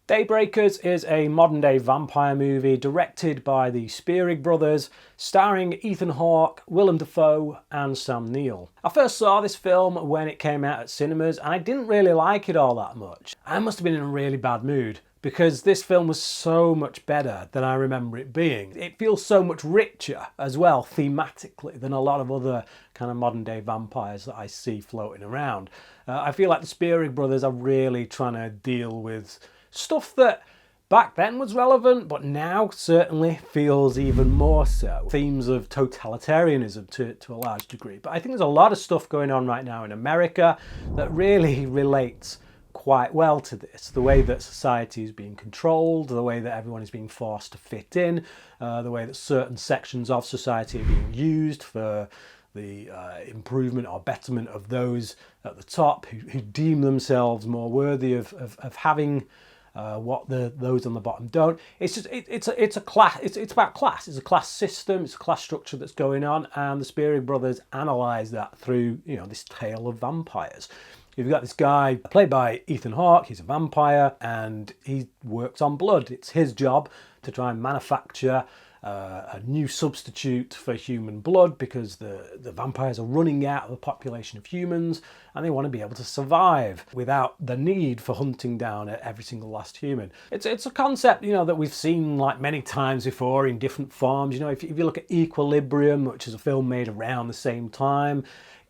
Daybreakers is a modern-day vampire movie directed by the Spierig Brothers, starring Ethan Hawke, Willem Dafoe and Sam Neill. I first saw this film when it came out at cinemas and I didn't really like it all that much. I must have been in a really bad mood because this film was so much better than I remember it being. It feels so much richer as well thematically than a lot of other kind of modern-day vampires that I see floating around. I feel like the Spierig Brothers are really trying to deal with stuff that back then was relevant, but now certainly feels even more so. Themes of totalitarianism to a large degree. But I think there's a lot of stuff going on right now in America that really relates quite well to this. The way that society is being controlled, the way that everyone is being forced to fit in, the way that certain sections of society are being used for the improvement or betterment of those at the top who deem themselves more worthy of having what those on the bottom don't. It's about class. It's a class system. It's a class structure that's going on, and the Spierig Brothers analyse that through this tale of vampires. You've got this guy played by Ethan Hawke. He's a vampire and he works on blood. It's his job to try and manufacture a new substitute for human blood because the vampires are running out of the population of humans and they want to be able to survive without the need for hunting down every single last human. It's a concept that we've seen like many times before in different forms. If you look at Equilibrium, which is a film made around the same time,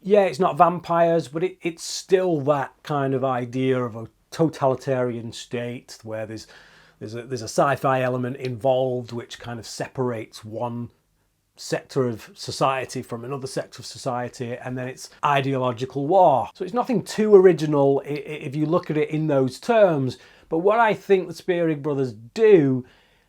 yeah, it's not vampires, but it's still that kind of idea of a totalitarian state where there's a sci-fi element involved which kind of separates one sector of society from another sector of society, and then it's ideological war. So it's nothing too original if you look at it in those terms, but what I think the Spierig Brothers do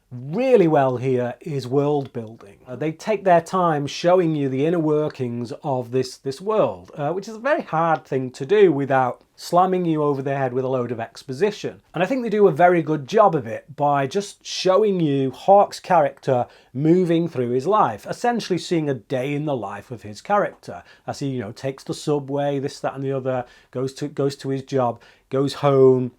really well here is world building. They take their time showing you the inner workings of this world, which is a very hard thing to do without slamming you over the head with a load of exposition. And I think they do a very good job of it by just showing you Hawke's character moving through his life, essentially seeing a day in the life of his character as he takes the subway, this, that and the other, goes to his job, goes home,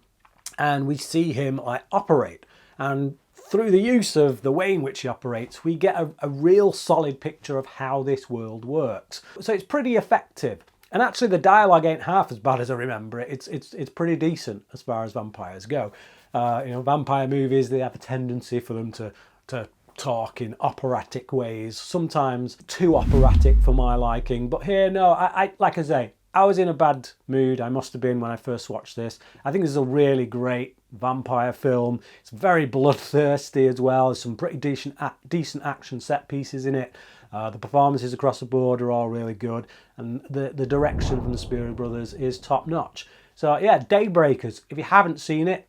and we see him operate. And through the use of the way in which he operates, we get a real solid picture of how this world works. So it's pretty effective. And actually the dialogue ain't half as bad as I remember it. It's pretty decent as far as vampires go. Vampire movies, they have a tendency for them to talk in operatic ways, sometimes too operatic for my liking. But here, no, I like I say, I was in a bad mood. I must have been when I first watched this. I think this is a really great vampire film. It's very bloodthirsty as well. There's some pretty decent action set pieces in it. The performances across the board are all really good, and the direction from the Spierig Brothers is top notch. So yeah, Daybreakers. If you haven't seen it,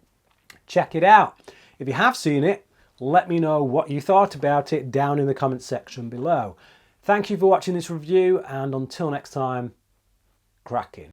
check it out. If you have seen it, let me know what you thought about it down in the comments section below. Thank you for watching this review, and until next time, cracking.